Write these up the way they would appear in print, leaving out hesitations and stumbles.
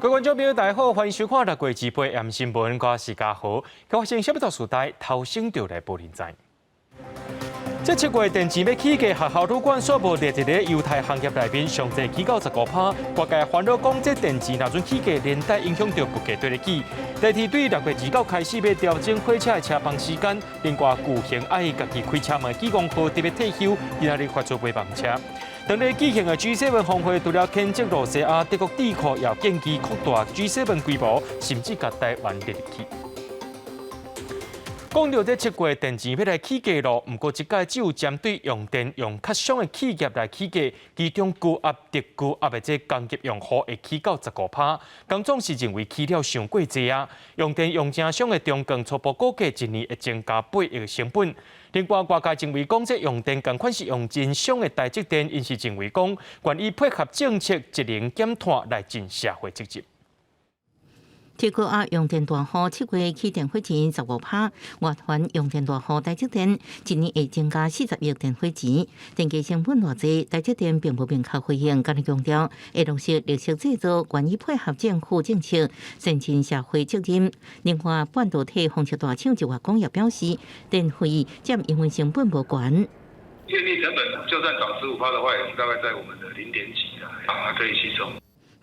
各位观众朋友，大家好，欢迎收看6月2日 AM 新闻，我是嘉豪。今发生什么大事代，头先就来报您知。这7月电池要起价，学校主管宣布列一个犹太行业内面上侪起到15%。外界烦恼讲，这电池若准起价，连带影响到股价对得起。第二，对6月29开始要调整火车的车房时间，另外巨型爱家己开车门，技工科特别退休，今仔日发出微房车。当日举行的 G7 峰会，除了谴责罗西亚、德国智库，也建议扩大 G7 规模，甚至甲台湾列入去。讲到这7月电池要来起价咯，不过这届只有针对用电用较凶的企业来起价，其中高压、特高压的这工业用户会起到15%。工总是认为起了上过济啊，用电用正凶的中钢初步估计一年会增加8亿的成本。另外，外界认为讲这用电同款是用真凶的台积电，因是认为讲愿意配合政策职能减碳来尽社会责任。铁高压用电大户7月起电费钱15%，外环用电大户台积电一年会增加40亿电费钱。电价成本偌济，台积电并无明确回应，敢若强调会落实绿色制造，愿意配合政府政策，善尽社会责任。另外，半导体风车大厂一外工业表示，电费占营运成本无悬。电力成本就算涨15%的话，也是大概在我们的0点几还可以吸收。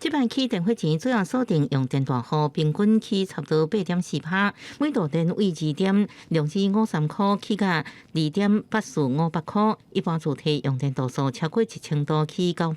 这摆起电费钱主要锁定用电大户，平均起差不多8.4%，每度电为2.653块，起价2.8458块。一般主体用电度数超过1000度起9%，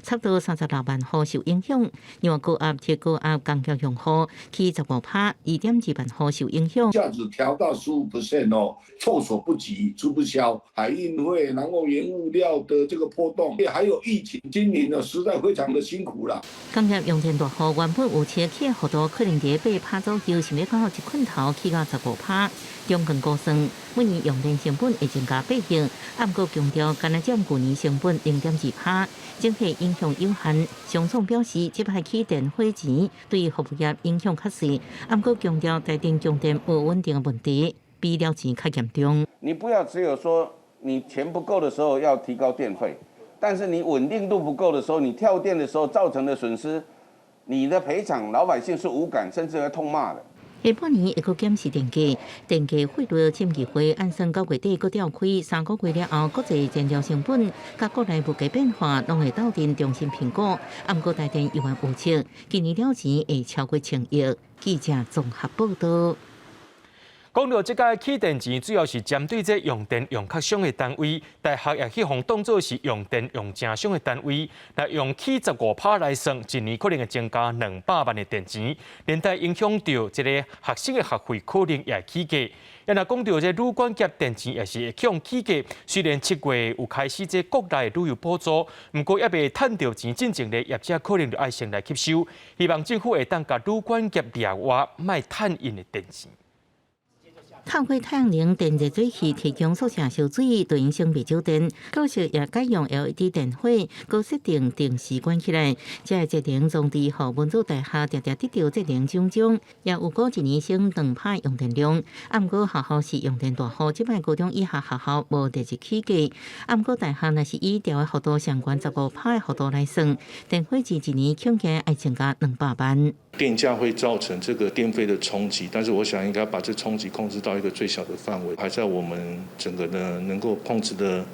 差不多36万户受影响。另外，高压、铁高压工业用户起15%，2.2万户受影响。价值调到15%哦，措手不及，出不消。海运费，然后原物料的这个波动，还有疫情，今年呢实在非常的辛苦了。工业用电大户原本有车起幅度可能在8%左右，想要刚好一捆头起到15%。中钢估算每年用电成本会增加8亿，不过强调干那占去年成本0.2%，整体影响有限。商总表示，这摆起电费钱对服务业影响较细，不过强调台电供电不稳定的问题，比了钱较严重。你不要只有说你钱不够的时候要提高电费。但是你稳定度不够的时候，你跳电的时候造成的损失，你的赔偿老百姓是无感，甚至会痛骂的。下半年会阁检视电价，电价汇率审议会按算9月底阁召开，3个月了后，国际燃料成本甲国内物价变化，拢会斗阵重新评估。不过台电有限预测，今年了钱会超过1000亿。记者综合报道。讲到这届起电钱，主要是针对这用电用较凶的单位，大学也去互当作是用电用正凶的单位，来用起15%来算，一年可能会增加200万的电钱，连带影响到这个学生的学费可能也会起价。也若讲到这旅馆业电钱也是会向起价，虽然7月有开始这国内旅游补助，不过也未趁到钱，真正的业者可能就爱先来吸收。希望政府会当甲旅馆业列外，卖趁因的电钱。透过太阳能电热水器提供宿舍烧水，对影响未少电。教室也改用 LED 电火，搁设定定时关起来。这节能装置，互文藻大厦常常得到节能奖奖，也有过一年省2%用电量。不过学校是用电大户，即摆高中以下学校无特日起价。不过大厦若是以调的幅度相关15%的幅度来算，电费钱一年恐计要增加200万。电价会造成这个电费的冲击，但是我想应该把这冲击控制到一个最小的范围，还在我们整个呢能够控制的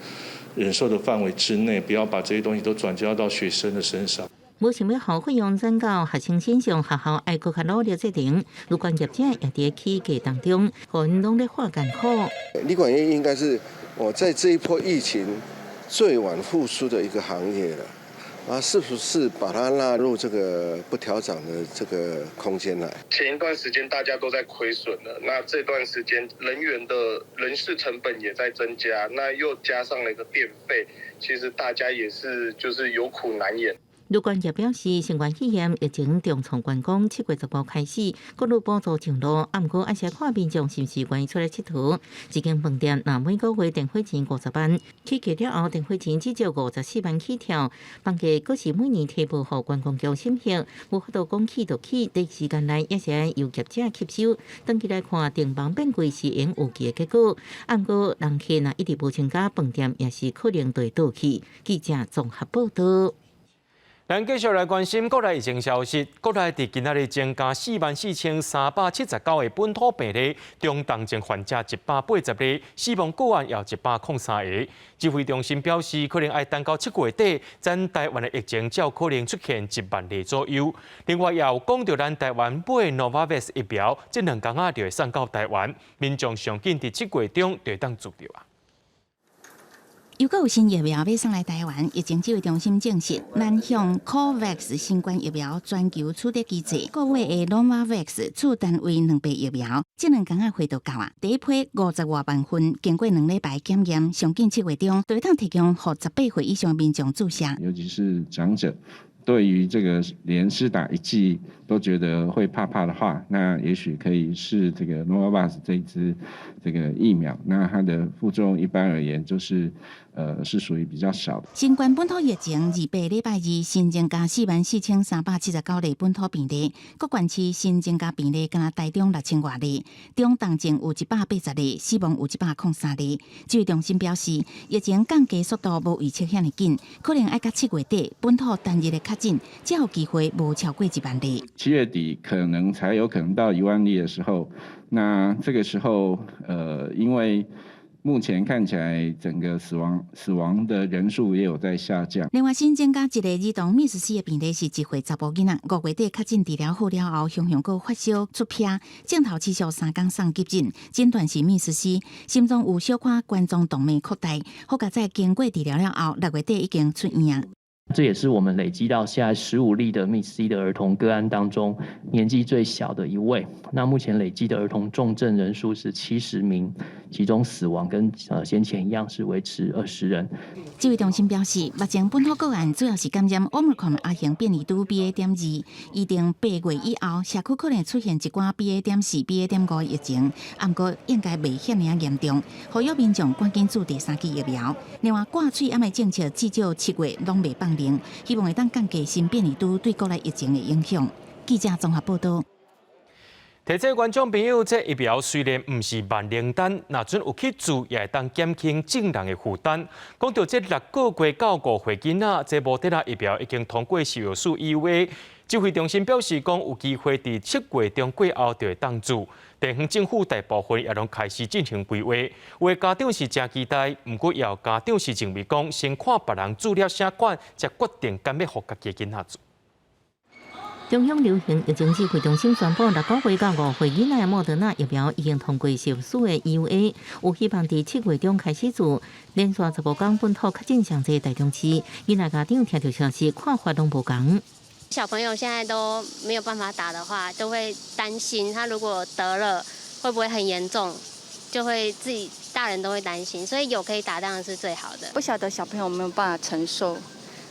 忍受的范围之内，不要把这些东西都转交到学生的身上。无想要好费用增到学生身上，学校爱更加努力制定。旅馆业者也在起价当中，互因拢在化艰苦。旅馆业应该是在这一波疫情最晚复苏的一个行业了。是不是把它纳入这个不调涨的这个空间来？前一段时间大家都在亏损了，那这段时间人员的人事成本也在增加，那又加上了一个电费，其实大家也是就是有苦难言。旅馆业表示，新冠肺炎疫情重创员工，7月15开始，各路补助上路，不过还是看民众是不是愿意出来佚佗。一间饭店若每个月电费钱50万，起价了后电费钱至少54万起跳。房价阁是每年提报予观光局审核，无法度讲起就起，短时间内也是由业者吸收。长期来看，订房变贵是因有期的结果。不过人客若一直无增加，饭店也是可能会倒去。记者综合报道。咱继续来关心国内疫情消息。国内伫今仔日增加44,379个本土病例，中重症患者180个，死亡个案也103个。指挥中心表示，可能要等到7月底，咱台湾的疫情才有可能出现1万例左右。另外，也有讲到咱台湾买 Novavax 疫苗，这2天就会送到台湾，民众上紧伫7月中就会当注着啊。又有新疫苗要送来台湾，疫情指挥中心证实，南向 COVAX 新冠疫苗全球取得机制，各位的 Novavax 次单位2批疫苗，这2天回到到啊。第一批50多万份，经过2礼拜检验，上近7月中就会当提供给18岁以上民众注射，尤其是长者。对于这个连施打1剂都觉得会怕的话，那也许可以试这个 Novavax 这一支这个疫苗。那它的副作用一般而言就是是属于比较少的。新冠本土疫情28礼拜2新增加44,379例本土病例，各县市新增加病例，敢若台中6000多例，中重症有180例，死亡有103例。指挥中心表示，疫情降低速度无预测遐尼紧，可能要到7月底，本土单日的确诊才有机会无超过1万例。7月底才有可能到1万例的时候，那这个时候因为目前看起来，整个死亡的人数也有在下降。另外，新增加一个儿童密斯 C 的病例是1岁查甫囡仔，5月底确诊治疗好了后，雄雄发烧出片，镜头持续3天送急诊，诊断是密斯 C， 心脏有小可冠状动脉扩大，好在在经过治疗了后，6月底已经出院。这也是我们累积到现在15例的 MIS-C 的儿童个案当中年纪最小的一位。那目前累积的儿童重症人数是70名，其中死亡跟先前一样是维持20人。指挥中心表示，目前本土个案主要是感染 Omicron 亚型变异株 BA.2， 预定8月以后社区可能出现一寡 BA.4、BA.5 疫情，不过应该未遐尔严重，呼吁民众赶紧注第3剂疫苗。另外，挂喙癌的政策至少7月拢未放。希望会当降低新变异株对国内疫情的影响。记者综合报道。提醒观众朋友，这疫苗虽然不是万灵丹，若准有去做，也会当减轻症人的负担。讲到这6个月到5岁囡仔，这莫德纳疫苗已经通过食药署 EUA。指挥中心表示，讲有机会伫7月中过后就会当做。地方政府大部分也拢开始进行规划，有的家长是真期待，不过也有家长是认为讲，先看别人做了啥款，才决定敢要互家己囡仔做。中央流行疫情指挥中心宣布，6个月到5岁以内的莫德纳疫苗已经通过食药署的 EUA， 有希望伫7月中开始做。连续15天本土确诊上侪台中市，囡仔家长听到消息，看法拢无同。小朋友现在都没有办法打的话，都会担心他如果得了会不会很严重，就会自己大人都会担心，所以有可以打当然是最好的。不晓得小朋友有没有办法承受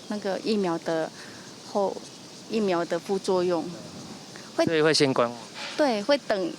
那个疫苗的副作用，所以会先观望。对，会等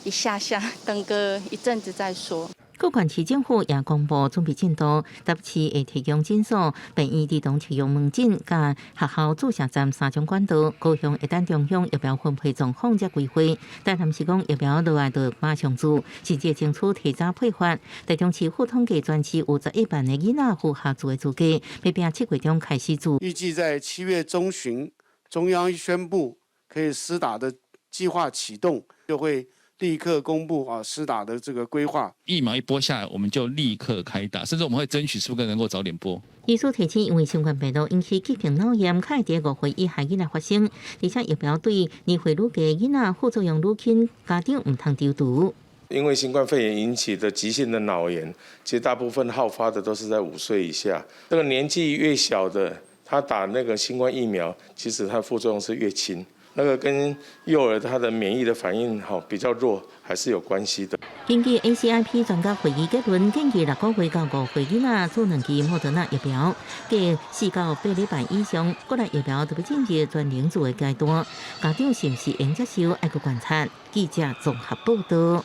一下，等个一阵子再说。各县市政府也公布准备进度，台北市会提供诊所、病院自动提供门诊、甲学校注射站3种管道。高雄会等中央疫苗分配状况才规划，但他们是讲疫苗落来就马上做，甚至争取提早配发。台中市府统计全市有11万的囡仔符合做的资格，要拼7月中开始做。预计在7月中旬，中央一宣布可以施打的计划启动，就会立刻公布施打的这个规划。疫苗一播下来，我们就立刻开打，甚至我们会争取是不是能够早点播。医师提醒，因为新冠病毒引起急性脑炎，可能在5岁以下囡仔发生，而且疫苗对年岁愈大的囡仔副作用愈轻，家长唔通丢毒。因为新冠肺炎引起的急性的脑炎，其实大部分好发的都是在5岁以下。这个年纪越小的，他打那个新冠疫苗，其实它副作用是越轻。那个跟幼儿他的免疫的反应比较弱，还是有关系的。根据 ACIP 专家会议结论，建议6个月到5岁囡仔做2剂莫德纳疫苗，隔4到8礼拜以上，国内疫苗就要进入全龄做的阶段。家长是不是应接受，要去观察。记者综合报道。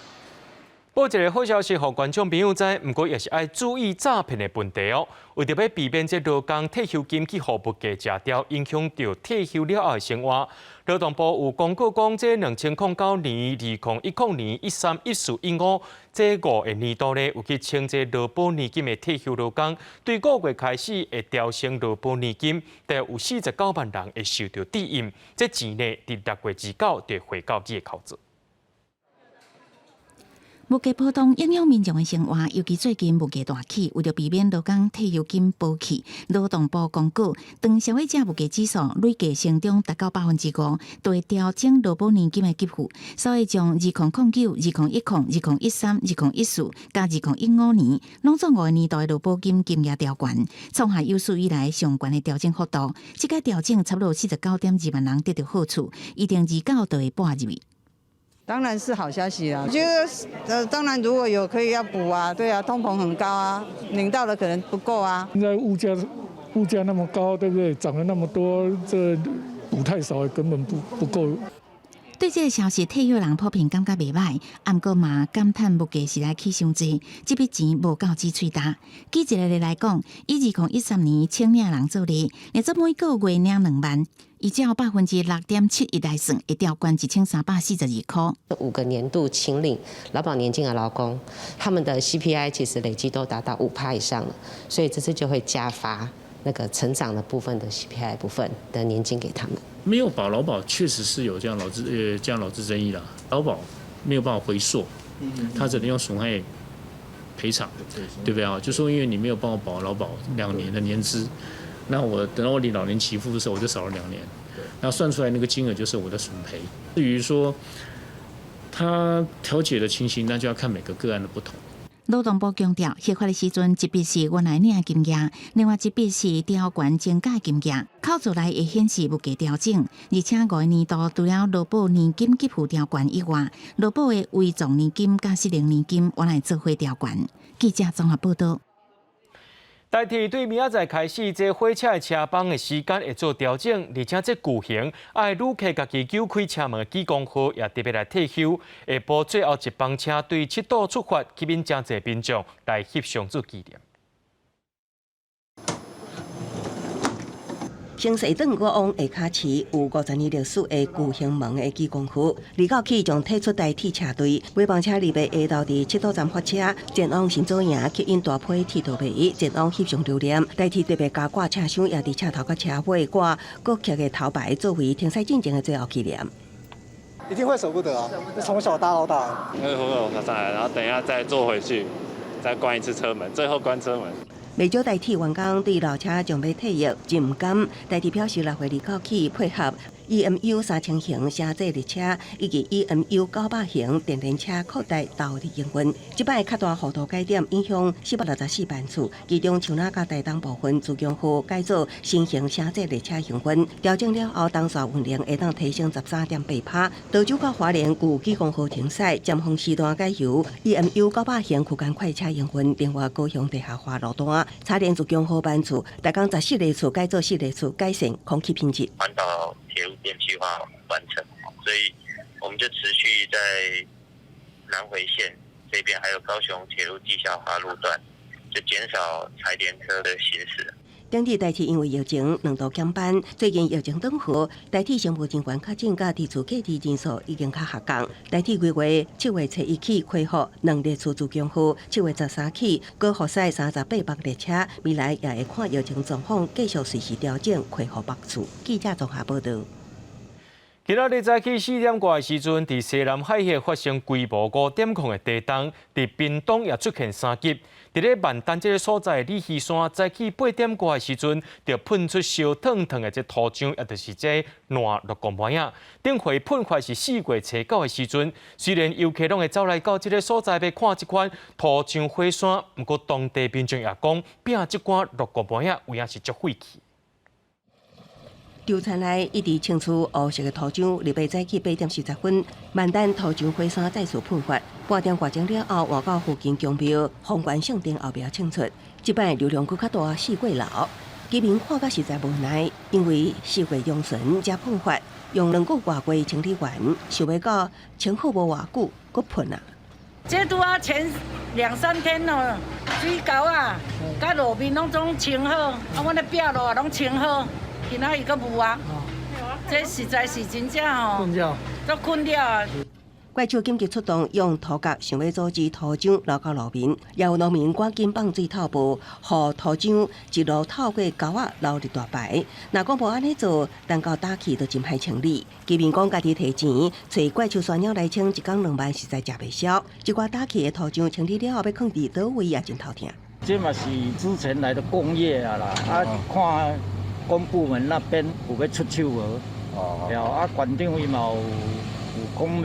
报一个好消息，互观众朋友知，不过也是要注意诈骗的问题哦。为着要避免这劳工退休金去互不价吃掉，影响到退休了后的生活，劳动部有公告讲，这2009年、2010年、13、14、15这5个年度呢，有去清这劳保年金的退休劳工，对5月开始会调升劳保年金，大约有49万人会受到抵用。这钱呢，伫6月29就会回到你的口子。物价波动影响民众的生活，尤其最近物价大起，为了避免劳工退休金保起，劳动部公告，当消费者物价指数累计成长达到5%，就会调整劳保年金的给付，所以将2009、2010、2013、2014加2015年，拢总5个年度的劳保金金额调悬，创下有史以来上悬的调整幅度。这个调整差不多49.2万人得到好处，1.29就会拨入去。当然是好消息啦！我觉得当然如果有可以要补啊，对啊，通膨很高啊，领到的可能不够啊。现在物价那么高，对不对？涨了那么多，这补太少，根本不够。对这个消息，退休人普遍感觉袂歹，不过嘛感叹物价实在起伤济，这笔钱无够支喙焦。举一个例来讲，以2013年请领人做例，若做每个月领2万。依照6.71%来算，会调悬1342块。5个年度请领劳保年金的劳工，他们的 CPI 其实累计都达到5%以上了，所以这次就会加发那个成长的部分的 CPI 部分的年金给他们。没有保劳保确实是有这样劳资争议啦，劳保没有办法回溯，他只能用损害赔偿，对不对啊？就说因为你没有帮我保劳保2年的年资。那我等到我领老年期付的时候，我就少了2年，那算出来那个金额就是我的损赔。至于说他调解的情形，那就要看每个个案的不同。劳动部强调，合法的时阵，一笔是原来领的金额，另外一笔是调悬增加的金额，扣出来会显示物价调整。而且5个年度除了劳保年金给付调悬以外，劳保的危重年金甲失能年金原来做伙调悬。记者综合报道。代替对明仔载开始，这火车的车帮的时间会做调整，而且这巨型爱旅客家己揪开车门几公号，也特别来退休。下晡最后一班车对7度出发，吸引真侪民众来翕相做纪念。城西顿我往下卡市有50年历史的巨型门的几公区，2号起将推出代替车队，尾班车2月下昼伫7度站发车，前往新左营吸引大批铁道迷前往翕相留念。代替特别加挂车厢，也伫车头甲车尾挂国旗的头牌，作为停赛进前的最后纪念。一定会舍不得啊！从小搭到大。那我上来，然后等一下再坐回去，再关一次车门，最后关车门。未少代替员工对老车将要退役，真唔甘。代替表示6月2号起配合 EMU 3000型城际列车以及 EMU 900型电联车扩大投入营运。这摆较大幅度改点影响464万次，其中树林甲台东部分自强号改造新型城际列车营运，调整了后，当线运量会当提升13.8%。潮州到花莲旧基公号停驶，尖峰时段改由 EMU 900型区间快车营运，另外高雄地下化路段。茶联自强号班次，大港14列次改造4列次，改善空气品质。环岛铁路电气化完成，所以我们就持续在南回线这边，还有高雄铁路地下化路段，就减少柴联车的行驶。当地代替因为疫情2度减班，最近疫情缓和，代替生活人员确诊甲伫厝隔离人数已经较下降。代替规划7月初1起恢复2列次自强号，7月13起高复驶38班列车，未来也会看疫情状况继续随时调整恢复班次。记者综合报道。今仔日早起4点多的时阵，伫西南海峡发生规模5.0的地震，伫屏东也出现3级。伫咧万丹这个所在的李溪山，早起8点多的时阵，就喷出烧烫烫的这土浆，也就是这烂绿公盘仔。顶回喷发是4月初9的时阵，虽然游客拢会走来到这个所在要看这款土浆火山，不过当地民众也讲，拼这款绿公盘仔有影是足晦气。稻田内一直清除乌色的土壤，礼拜早起8点40分，万丹土浆火山再次喷发。半点过钟了后，换到附近宫庙宏观圣殿后边清出。这摆流量搁较大4月楼，居民看甲实在无奈，因为4月中旬才喷发，用2个外月清理完，想要到清好无偌久，搁喷啊！这拄啊前2、3天哦，水沟啊，甲路面拢总清好，啊，阮的壁路啊拢清好，今仔伊阁无啊。这实在是真正吼，都困了啊。怪兽紧急出动，用土角想要阻止土壤流到路面，也有农民赶紧放水透布，让土壤一路透过沟仔流入大排。若讲无安尼做，等到打气就真歹清理。居民讲家己摕钱找怪兽山鸟来清，一工2万实在食袂消。一寡打气的土壤清理了后，要放伫倒位也真头疼。这嘛是之前来的工业啊啦，看公部门那边有要出手无？了馆长伊嘛有讲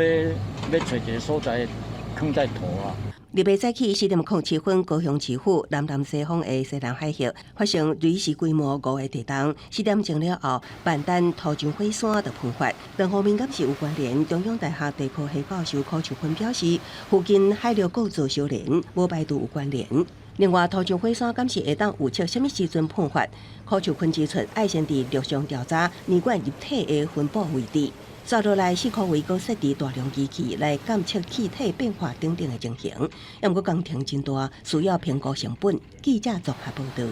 要找一个所在放在土啊。日本早起4点07分，高雄市府南西方的西南海峡发生类似规模5个地动。4点钟了后，万丹土墙火山就喷发，两方面敢是有关联。中央大学地科系教授柯树芬表示，附近海流构造相连，无排除有关联。另外，土墙火山敢是会当预测什么时阵喷发？柯树芬指出，爱先伫陆上调查年管入体的分布位置。接落来，4颗位阁设置大量仪器来监测气体变化等等的情形，要毋过工程真大，需要评估成本。记者综合报道。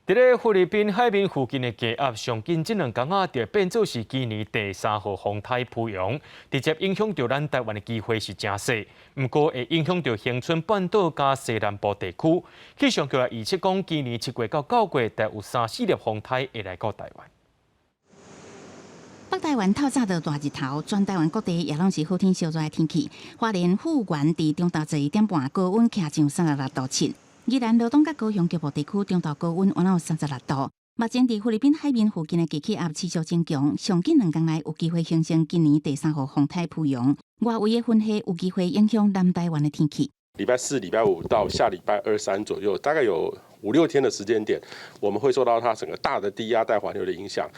伫咧菲律宾海面附近的低压，上近这2天啊，就变做是今年第3号风台蒲扬，直接影响到咱台湾的机会是真小，不过会影响到恒春半岛加西南部地区。气象局也预测讲，今年7月到9月，大有3、4粒风台会来到台湾。北台湾透早就大日头，全台湾各地也拢是好天烧热的天气。花莲富原伫中昼11点半，高温徛上36度7。宜兰罗东甲高雄局部地区中昼高温原有36度。目前伫菲律宾海面附近的低气压持续增强，上近2天内有机会形成今年第3号风台蒲扬。外围的云系有机会影响南台湾的天气。礼拜4、礼拜5到下礼拜2、3左右，大概有5、6天的时间点，我们会受到它整个大的低压带环流的影响。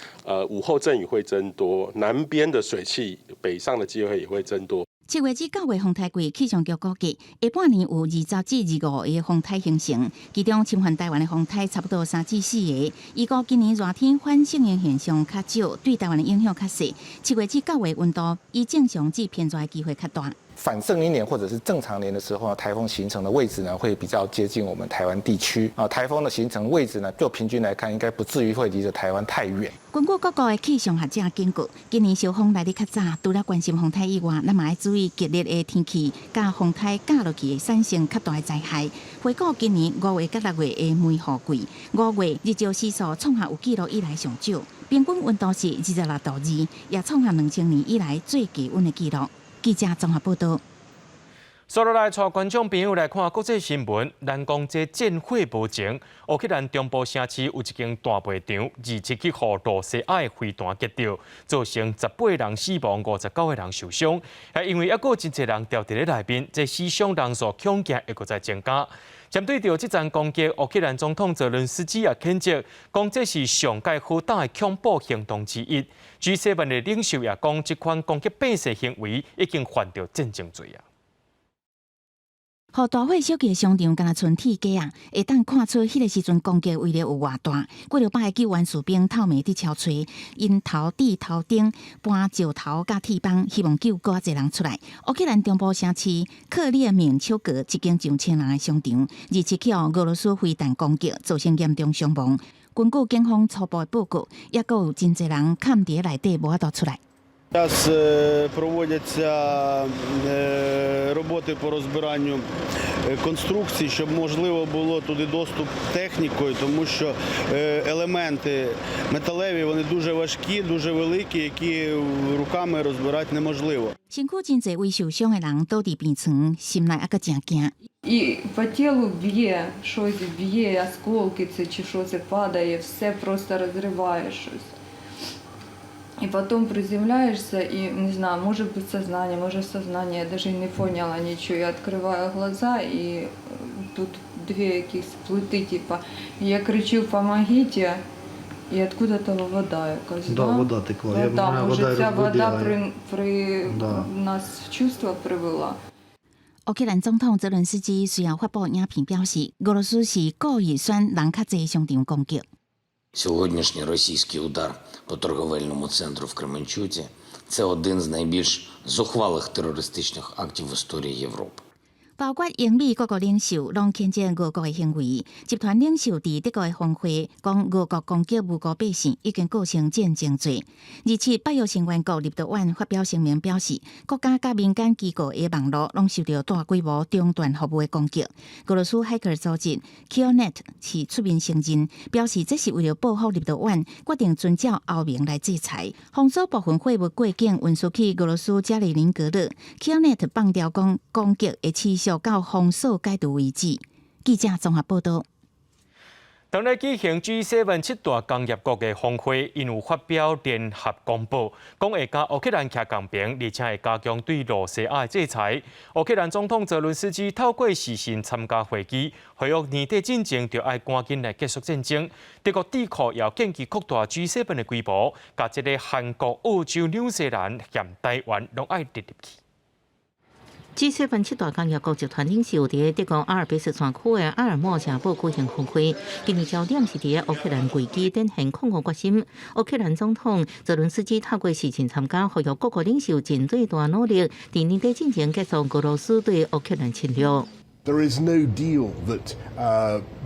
午后阵雨会增多，南边的水汽北上的机会也会增多。7月至9月风台季，气象局估计下半年有20至25个风台形成，其中侵犯台湾的风台差不多3至4个。预估今年热天反适应现象较少，对台湾的影响较小。7月至9月温度以正常至偏热的机会较大。反圣婴年或者是正常年的时候，台风形成的位置呢会比较接近我们台湾地区啊。台风的形成位置呢，就平均来看，应该不至于会离着台湾太远。根据各国的气象学者警告，今年小风来得较早，除了关心风台以外，咱嘛要注意激烈的天气，甲风台降落去产生较大的灾害。回顾今年5月到6月的梅雨季，5月日照时数创下有纪录以来上少，平均温度是26度2，也创下2000年以来最低温的纪录。记者综合报道。接落来，带观众朋友来看国际新闻。咱讲这战火无前，乌克兰中部城市有一间大卖场，27号罗西亚的飞弹击掉，造成18人死亡，59个人受伤。也因为还有真侪人掉伫咧内面，这死伤人数恐惊会再增加。针对着这场攻击，乌克兰总统泽伦斯基也谴责，讲这是上届好大的恐怖行动之一。G7的领袖也讲，这款攻击百姓行为已经犯着战争罪啊。互大火烧起的商场，敢若剩铁架啊，会当看出迄个时阵攻击威力有偌大。几了百个救援士兵透暝伫敲锤，因头顶、头顶搬石头甲铁棒，希望救更侪人出来。乌克兰中部城市克列缅丘格一间上千人的商场，27号俄罗斯飞弹攻击，造成严重伤亡。根据警方初步的报告，也阁有真侪人崁伫内底无法度出来。Зараз проводяться роботи по розбиранню конструкцій, щоб можливо було туди доступ технікою, тому що елементи металеві, вони дуже важкі, дуже великі, які руками розбирати неможливо. 身躯真侪微受伤的人倒伫病床，心内还阁真惊。І по тілу б'є, щось б'є, осколки це чи що це падає, все просто розриває щось. И потом приземляешься и, не знаю, может быть сознание, может сознание, я даже не поняла ничего. Я открываю глаза и тут две якісь плити, типа. Я кричу «помогите», и откуда-то вода якась. Да, вода текла. Да, може ця вода при нас в чувство привела. 乌克兰总统泽伦斯基随后发布影片表示，俄罗斯是故意选人较侪商场攻击。Сьогоднішній російський удар по торговельному центру в Кременчуці – це один з найбільш зухвалих терористичних актів в історії Європи. 包括英美各国领袖拢谴责俄国的行为。集团领袖伫德国的峰会讲，俄国攻击无辜百姓已经构成战争罪。27北约成员国立陶宛发表声明表示，国家甲民间机构的网络拢受到大规模中断服务的攻击。俄罗斯骇客组织 Killnet 是出面承认，表示这是为了保护立陶宛，决定遵照欧盟来制裁，封锁部分货物过境运输去俄罗斯加里宁格勒。Killnet 放调讲，攻击会持续到封锁解除为止。记者综合报道。当日举行 G7 7大工业国的峰会，因有发表联合公报，讲会甲乌克兰徛共平，而且会加强对罗西亚的制裁。乌克兰总统泽伦斯基透过视讯参加会议，回复年底进程就要赶紧来结束战争。德国智库也建议扩大 G7 的规模，甲这个韩国、澳洲、纽西兰兼台湾拢爱列入去。G7 7大工业国集团领袖伫德国阿尔卑斯山区的阿尔默城堡举行峰会，今日焦点是伫乌克兰危机展现抗俄决心。乌克兰总统泽伦斯基透过视讯参加，呼吁各国领袖尽最大努力，伫年底进行结束俄羅斯對烏克蘭侵略。There is no deal that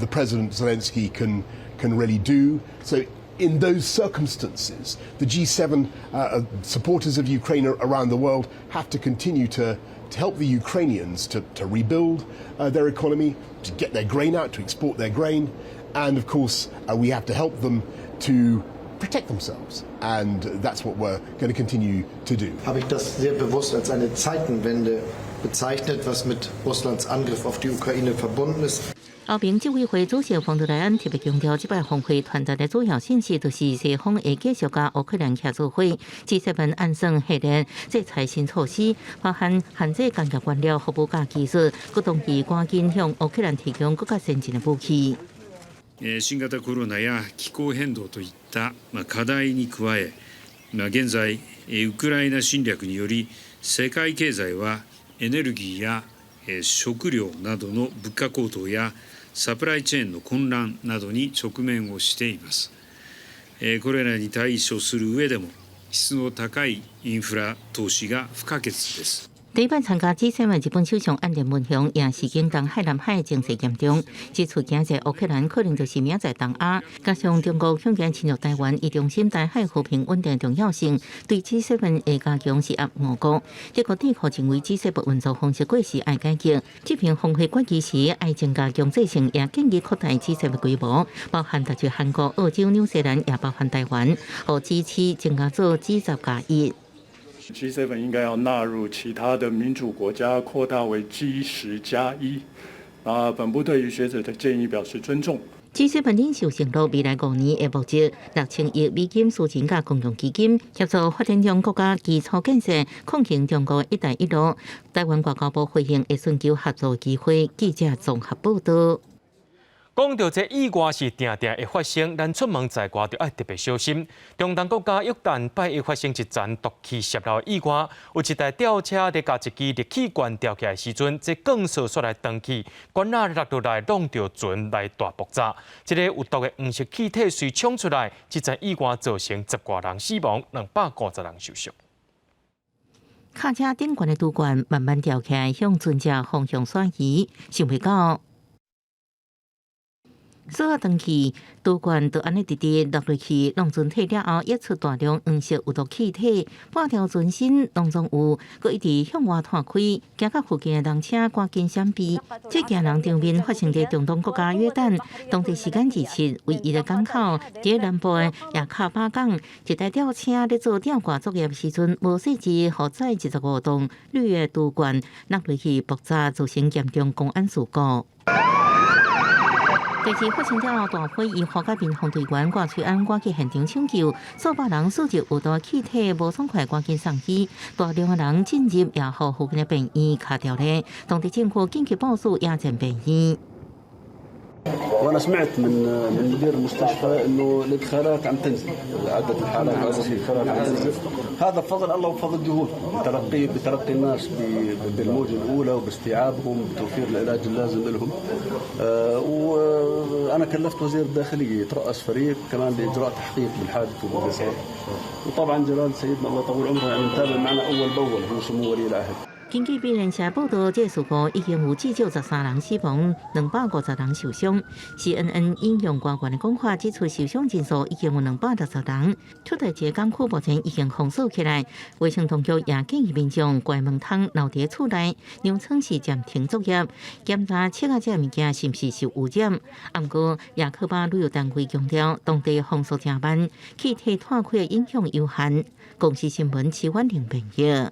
the President Zelensky can really do. So in those circumstances, the G7 supporters of Ukraine around the world have to continue to help the Ukrainians to rebuild their economy, to get their grain out, to export their grain, and of course we have to help them to protect themselves, and that's what we're going to continue to do. Habe ich das sehr bewusst als eine Zeitenwende bezeichnet, was mit Russlands Angriff auf die Ukraine verbunden ist. 欧盟执委会主席冯德莱恩特别强调，这摆峰会传达的主要信息就是西方会继续甲乌克兰协作会，G7按算系列制裁新措施，包含限制工业原料、服務甲技術，佮同時趕緊向烏克蘭提供更加先進的武器。新型コロナや気候変動といった課題に加え、現在ウクライナ侵略により世界経済はエネルギーや食料などの物価高騰やサプライチェーンの混乱などに直面をしています。これらに対処する上でも質の高いインフラ投資が不可欠です。第一摆参加 G7 日本首相岸田文雄也是惊动海南海情势严重，指出今日乌克兰可能就是明仔东亚，加上中国向前侵略台湾，以重视台海和平稳定重要性，对 G7 会加强施压俄国。德国智库认为 G7 运作方式过时爱改革，这篇峰会决议时爱增加强制性，也建议扩大 G7 规模，包含搭住韩国、澳洲、纽西兰，也包含台湾，和支持增加做 G10+1。G7 应该要纳入其他的民主国家，扩大为 G10+1。本部对于学者的建议表示尊重。G7 领袖承诺未来5年会募集6000億美金私錢甲公用基金，協助發展中國家基礎建設，抗衡中國一帶一路。台灣外交部回應會尋求合作機會。記者綜合報道。講到這意外是定定會發生，咱出門在外就要特別小心。中東國家約旦拜一發生一陣毒氣泄漏意外，有一台吊車在甲一支熱氣罐吊起來時陣，這鋼索煞來斷氣，罐仔落落來弄到船來大爆炸。這個有毒的黃色氣體隨衝出來，這陣意外造成10多人死亡，250人受傷。卡車頂懸的拄罐慢慢吊起來，向船隻方向轉移，想袂到。所有登去拄罐都安尼直直落落去，浪船体了后，溢出大量黄色有毒气体，半条船身当中有，佮一直向外拓开，行到附近的人车赶紧闪避。这件人场面发生在中东国家约旦，当地时间27日，唯一的港口伫南部的亚卡巴港，一台吊车咧做吊挂作业时阵，无细致荷载15吨铝的拄罐落落去爆炸，造成严重公安事故。第次发生了大火，以花甲民防队员挂催安赶去现场抢救，数百人受着有毒气体，无爽快赶紧送医。大量的人进入也好附近的病院卡掉咧，当地政府紧急部署亚健病院。وانا سمعت من مدير المستشفى انه الادخالات عم تنزل، عدد الحالات الادخالات عم تنزل، هذا بفضل الله وبفضل الجهود بتلقي الناس بالموجه الاولى وباستيعابهم بتوفير العلاج اللازم لهم. وانا كلفت وزير الداخليه يترأس فريق كمان لاجراء تحقيق بالحادث وبالقصاص. وطبعا جلال سيدنا الله يطول عمره يعني متابع معنا اول باول هو سمو ولي العهد. 根据美联社报道，这事故已经有至少13人死亡，250人受伤。CNN 引用官员的讲法，指出受伤人数已经有260人。出大事港口目前已经封锁起来，卫生当局也建议民众关门窗留伫厝内，让厂时暂停作业，检查测下这物件是不是受污染。不过，雅克巴旅游单位强调，当地封锁正慢，气体碳开的影响有限。公司新闻徐婉玲报道。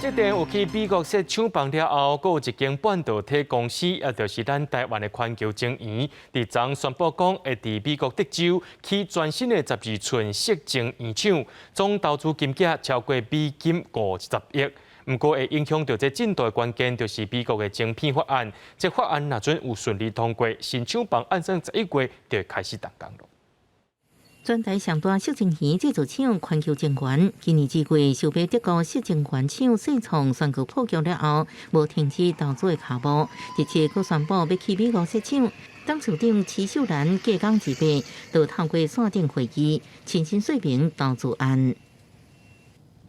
这点有去美国设厂房了后，还有一间半导体公司，就是咱台湾的环球晶圆，伫昨宣布讲会伫美国德州起全新的12寸液晶圆厂，总投资金额超过美金50亿。不过会影响到这进度的关键，就是美国的晶片法案。这法案若准有顺利通过，新厂房按算11月就会开始动工了。全台上大色晶圆制造厂环球晶圆，今年之月受被德国色晶圆厂世创宣告破局了后，无停止投资的脚步，一切佫宣布要去美国设厂。董事长齐秀兰隔工一白，就透过线顶会议亲身说明投资案。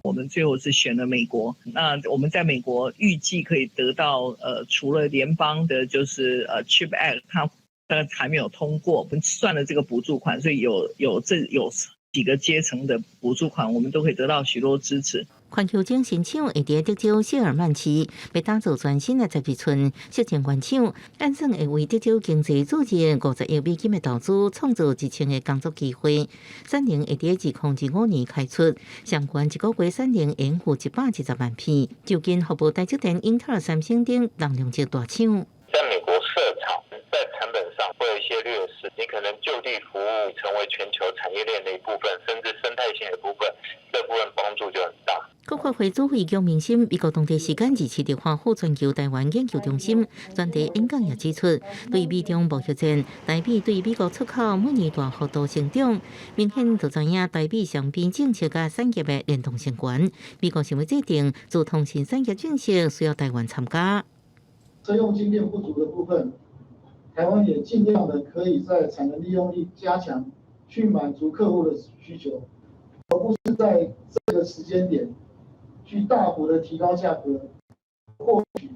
我们最后是选了美国，那我们在美国预计可以得到除了联邦的，就是CHIP Act 它还没有通过，我们算了这个补助款，所以有几个阶层的补助款，我们都可以得到许多支持。环球晶新厂会伫德州谢尔曼市，要打造全新的12寸色晶圆厂，按算会为德州经济组织50亿美金的投资，创造1000个工作机会。产能会伫2025年开出，相关一个月产能应付110万片，就近服务台积电、英特尔、三星等能量级大厂。在美国设厂，在成本上会有一些劣势，你可能就地服务成为全球产业链的一部分，甚至生态性的部分，这部分帮助就很大。国发会主委姜明新，美国当地时间27日华府全球台湾研究中心专题演讲也指出，对美中贸易战，台币对美国出口每年大幅度成长，明显就知影台币双边政策甲产业的联动性悬。美国想要制定自通信产业政策，需要台湾参加。车用晶片不足的部分，台湾也尽量的可以在产能利用率加强，去满足客户的需求，而不是在这个时间点去大幅的提高价格，获取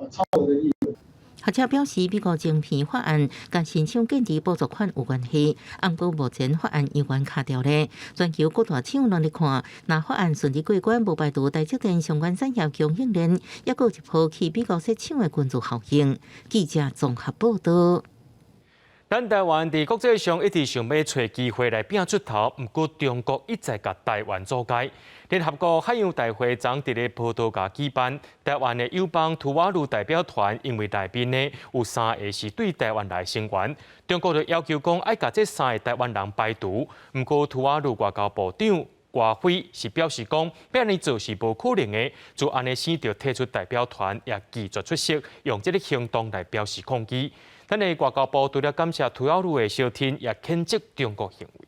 超额的利润。学者表示，美国晶片法案甲新厂建置补助款有关系，不过目前法案依然卡掉咧。全球各大厂拢咧看，若法案顺利过关，无排除台积电相关产业供应链，也有一波去美国设厂的群聚效应。记者综合报道。咱台湾伫国际上一直想要找机会来拼出头，不过中国一再甲台湾阻碍。联合国海洋大会昨伫咧葡萄牙举办，台湾的友邦图瓦卢代表团因为内面呢有3个是对台湾来成员，中国就要求讲爱甲这3个台湾人排除。不过图瓦卢外交部长郭辉是表示讲，要安尼做是无可能的，就安尼先就提出代表团也拒绝出席，用这个行动来表示抗议。咱的外交部除了感谢图瓦卢的小天，也谴责中国行为。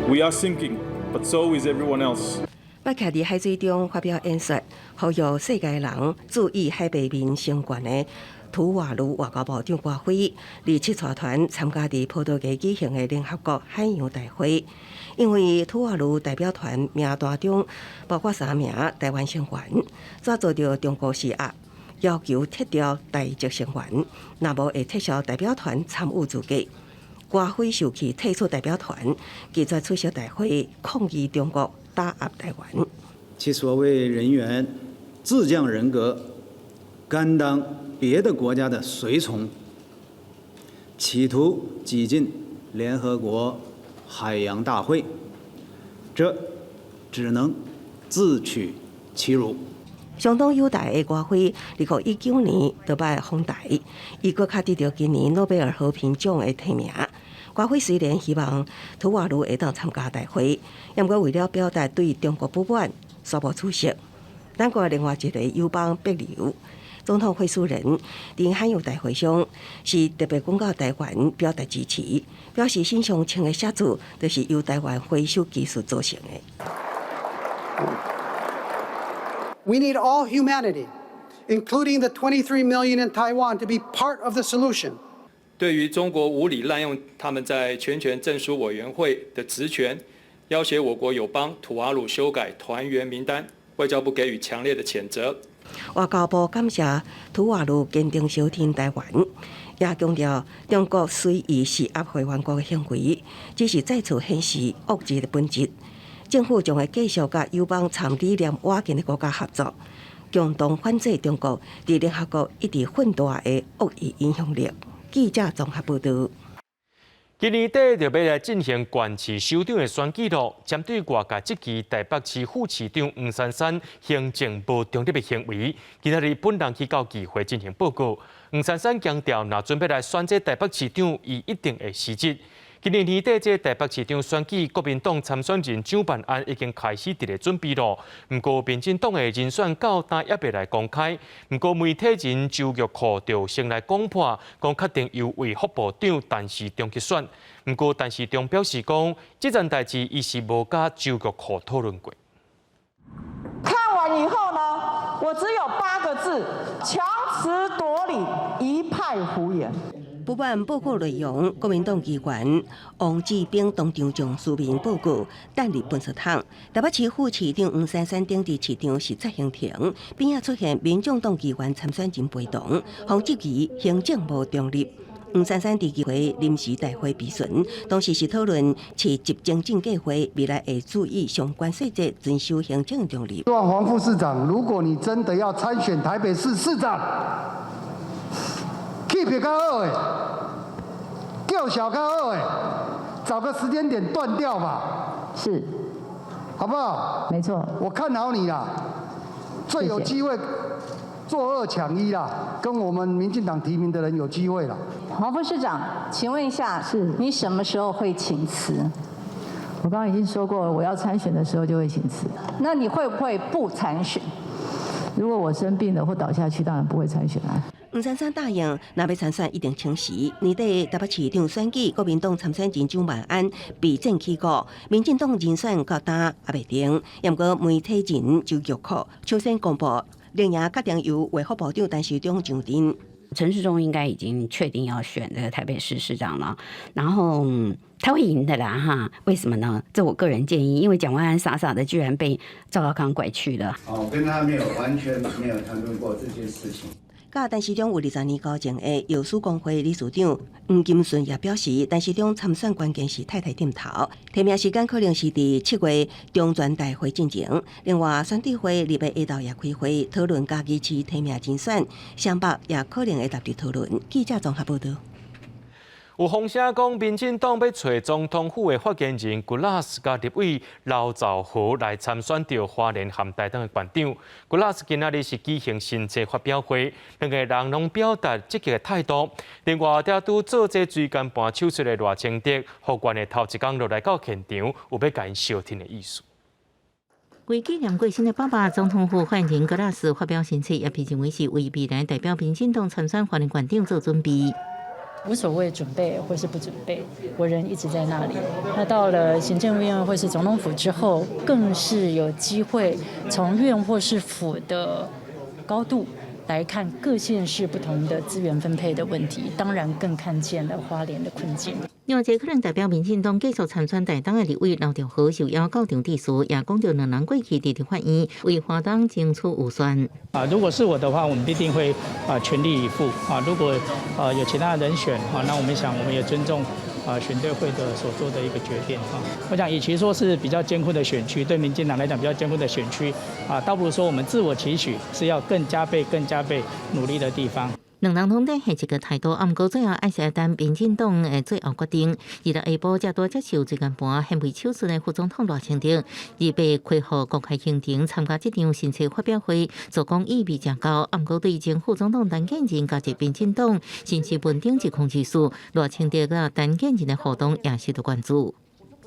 We are sinking, but so is everyone else. 北徛伫海水中发表演说，呼吁世界人注意海北面相关的图瓦卢外交部长郭辉27带团参加伫葡萄牙举行的联合国海洋大会，因为图瓦卢代表团名单中包括3名台湾成员，遭遭到中国施压。要求撤掉台籍成员，若无会撤销代表团参与资格。郭辉受气退出代表团，拒绝出席大会，抗议中国打压台湾。其所谓人员自降人格，甘当别的国家的随从，企图挤进联合国海洋大会，这只能自取其辱。相当友台的郭辉，2019年倒摆访台，伊搁较得到今年诺贝尔和平奖的提名。郭辉虽然希望图瓦卢会当参加大会，不过为了表达对中国不满，煞无出席。咱国另外一个友邦帛琉总统会书人伫海洋大会上是特别公告台湾表达支持，表示新上清的写字就是由台湾回收技术组成的。We need all humanity, including the 23 million in Taiwan, to be part of the solution. 对于中国无理滥用他们在全权证书委员会的职权，要挟我国友邦土瓦鲁修改团员名单，外交部给予强烈的谴责。外交部感谢土瓦鲁坚定收听台湾，也强调中国随意施压会员国的行为，只是再次显示恶意的本质。政府将会继续甲友邦参理念瓦近的国家合作，共同反制中国伫联合国一直混大的恶意影响力。记者综合报道。今年底就要来进行县市首长的选举咯。针对外界这期台北市副市长黄珊珊行政无中立的行为，今仔日本人去到议会进行报告。黄珊珊强调，若准备来选这台北市长，伊一定会辞职。今年年底这台北市长选举，国民党参选人蒋万安已经开始伫咧准备咯。不过，民进党的人选到今也未来公开。不过，媒体人周玉蔻就先来公破，讲确定由为副部长陈时中去选。不过，陈时中表示讲，这件代志伊是无甲周玉蔻讨论过。看完以后呢，我只有8个字：强词夺理，一派胡言。不满报告内容，国民党议员王志斌当场将书面报告带入垃圾桶。台北市副市长黄珊珊等伫市场视察行程，边仔出现民众党议员参选人陪同，方质疑行政无中立。黄珊珊伫议会临时大会闭巡，当时是讨论市集行政计划未来会注意相关细节，遵守行政中立。希望黄副市长，如果你真的要参选台北市市长，keep 较好诶，叫小较好诶，找个时间点断掉吧，是，好不好？没错，我看好你啦，最有机会做2抢1啦，跟我们民进党提名的人有机会啦。黄副市长，请问一下，你什么时候会请辞？我刚刚已经说过了，我要参选的时候就会请辞。那你会不会不参选？如果我生病了或倒下去，当然不会参选啊。黄珊珊答应，若要参选一定请辞。年底台北市长选举，国民党参选人蒋万安备战起鼓，民进党人选到今也未定。不过媒体人周玉蔻首先公布，连夜决定由卫福部长陈时中上任。陈时中应该已经确定要选这个台北市市长了，然后他会赢的啦哈？为什么呢？这我个人建议，因为蒋万安傻傻的居然被赵少康拐去了。我跟他完全没有谈论过这件事情。甲陈时中有20年交情的药师公会理事长黄金顺也表示，陈时中参选关键是太太点头，提名时间可能是伫7月中全大会进行。另外，选举会2月1日也开会讨论嘉义市提名人选，双北也可能会纳入讨论。记者综合报道。有风声讲，民进党要找总统府的发言人古拉斯甲立委刘兆和来参选到花莲含台东的县长。古拉斯今仔日是举行新册发表会，两个人拢表达积极的态度。另外，在拄做这椎间盘手术的赖清德，法官的头一天落来到现场，有要甲因消停的意思。为纪念过身的爸爸，总统府发言人格拉斯发表新册，也被认为是为未来代表民进党参选花莲县长做准备。无所谓准备或是不准备，我人一直在那里。那到了行政院或是总统府之后，更是有机会从院或是府的高度来看各县市不同的资源分配的问题，当然更看见了花莲的困境。另外，一可能代表民进党继续参选台东的立委刘兆和受邀到场致辞，也讲到两人过去直直法院为花东争取预算。如果是我的话，我们必定会全力以赴如果有其他人选那我们也尊重选对会的所做的一个决定我想，与其说是比较艰苦的选区，对民进党来讲比较艰苦的选区倒不如说我们自我期许是要更加倍努力的地方。两人通底系一个态度，不过最后还是等民进党的最后决定。2日下晡才多接受椎间盘纤维手术的副总统赖清德，2被开放公开行程参加这场新册发表会，做讲意味真高。不过对前副总统陈建仁加入民进党新市文顶级控制术，赖清德跟陈建仁的互动也受到关注。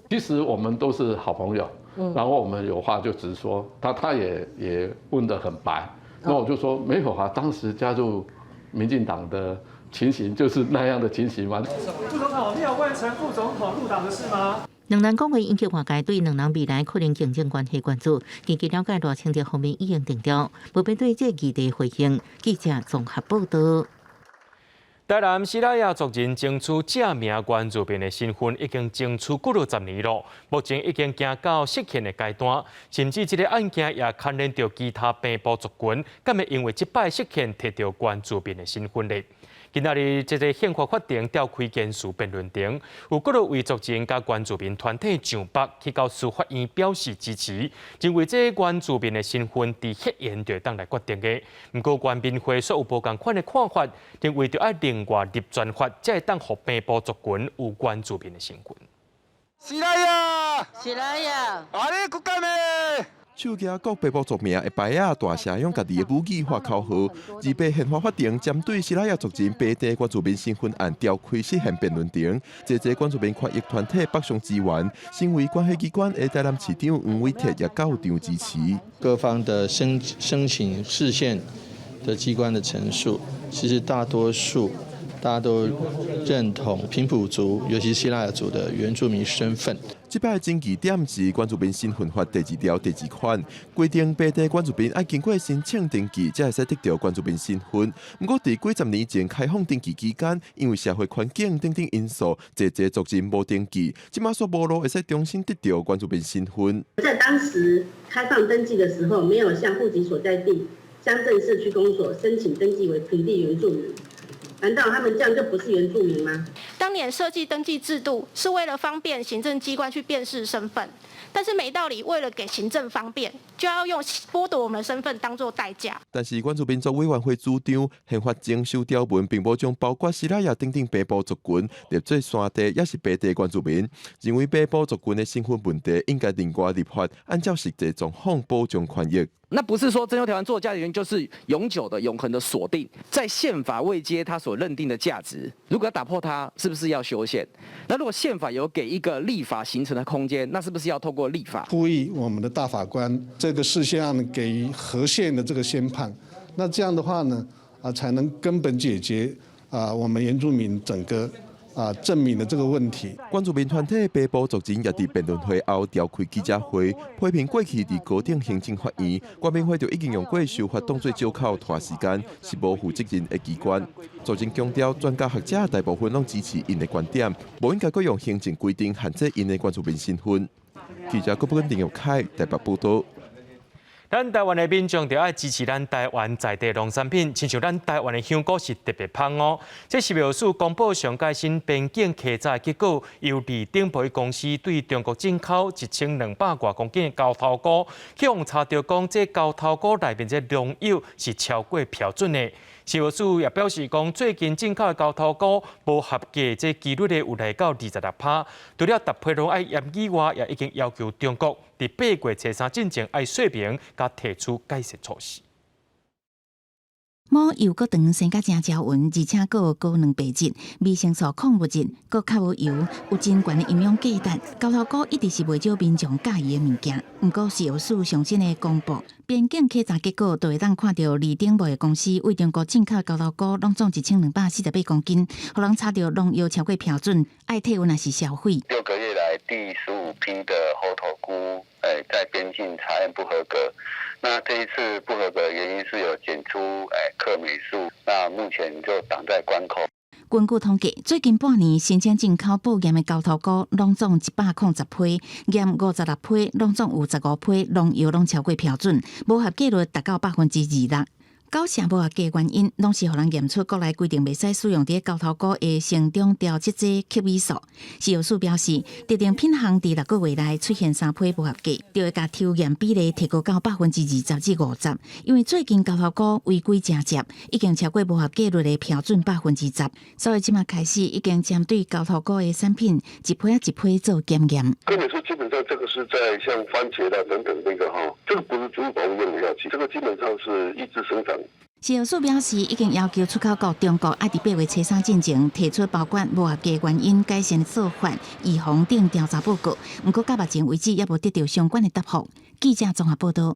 其实我们都是好朋友，然后我们有话就直说，他也问得很白，那我就说没有啊，当时加入民进党的情形就是那样的情形吗？副总统，你有问陈副总统入党的事吗？两人讲话引起外界对两人未来可能竞争关系关注。根据了解，赖清德方面已经定调，不便对这议题回应。记者综合报道。台南西拉雅族人争取正名原住民的身份，已经争取几10年了。目前已经行到实现的阶段，甚至这个案件也牵连到其他平埔族群，敢会因为这摆实现摕到原住民的身份呢？今仔日这个宪法法庭召开监事辩论庭，有几位族人甲原住民团体上北去到司法院表示支持，认为这原住民的身份伫血缘就当来决定的。不过原民会所有无同款的看法，认为着要另外立专法，才会当互平埔族群有原住民的身份。是来呀！是来呀！啊，你骨干咩？手举各平埔族名的牌仔，大声用家己的母语发口号。二八宪法法庭针对西拉雅族人白地原住民身份案召开实宪辩论庭，这原住民权益团体北上支援，身为关系机关的台南市长黄伟哲也到场支持。各方的申请释宪的机关的陈述，其实大多数大家都认同平埔族，尤其西拉雅族的原住民身份。这摆争议点是《原住民身份法》第2条第2款规定，白地原住民要经过申请登记，才会使得到原住民身份。不过，伫几十年前开放登记期间，因为社会环境等等因素，侪族人无登记，即马煞无路会使重新得到原住民身份。在当时开放登记的时候，没有向户籍所在地乡镇社区公所申请登记为平地原住民。难道他们这样就不是原住民吗？当年设计登记制度是为了方便行政机关去辨识身份，但是没道理为了给行政方便，就要用剥夺我们的身份当作代价。但是原住民族委员会主张，宪法征收条文并无将包括西拉雅等等平埔族群列做山地也是白地原住民，认为平埔族群的身份问题应该另外立法，按照实际状况保障权益。那不是说征收条文做价值权就是永久的、永恒的锁定，在宪法位阶它所认定的价值，如果要打破它，是不是要修宪？那如果宪法有给一个立法形成的空间，那是不是要透过立法？呼吁我们的大法官这个事项给予合宪的这个宣判，那这样的话呢，才能根本解决我们原住民整个证明的这个问题。原住民团体平埔族人也伫辩论会后召开记者会，批评过去伫高等行政法院，原民会就已经用过修法当作借口拖时间，是无负责任的机关。族人强调，专家学者大部分拢支持因的观点，无应该搁用行政规定限制因的原住民身份。记者郭本林玉凯台北报道。咱台湾的民众就要支持咱台湾在地农产品，亲像咱台湾的香菇是特别香哦。这是苗署公布上届新边境客载结果，由李顶培公司对中国进口1200多公斤的高头菇，去用查到讲，这高头菇内面这农药是超过标准的。食药署也表示讲，最近进口的高头菇无合格，这几率咧有来到26%。除了搭配拢爱验以外，也已经要求中国伫8月初3之前爱说明，甲提出改善措施。毛油搁长生甲真招匀，而且搁有高蛋白质、维生素、矿物质，搁较无油，有真悬的营养价值。高头菇一直是袂少民众介意的物件。毋过食药署上新的公布，边境考察结果，就会当看到李顶部的公司为中国进口高头菇拢总1248公斤，互人查到农药超过标准，爱退运也是消费。6个月来第15批的猴头菇，在边境查验不合格。那这一次不合格的原因是有检出克美素，那目前就挡在关口。根据统计，最近半年申请进口报验的高头菇，拢总110批，验56批，拢总有15批，农药拢超过标准，无合格率达到26%。高成无合格原因，拢是互人验出国内规定袂使使用伫高头菇的成中调节剂曲霉素。食药署表示，特定品项伫6个月内出现3批不合格，就会甲抽验比例提高到20%至50%。因为最近高头菇违规正接，已经超过无合格率的标准10%，所以即马开始已经针对高头菇的产品一批一批做检验。根本说，基本上这个是在像番茄啦等等这个这个不是植物保护用的药剂，这个基本上是抑制生长。食药署表示，已经要求出口国中国爱伫8月初3之前提出包括无合格原因、改善做法、预防等调查报告。不过到目前为止，也无得到相关的答复。记者综合报道。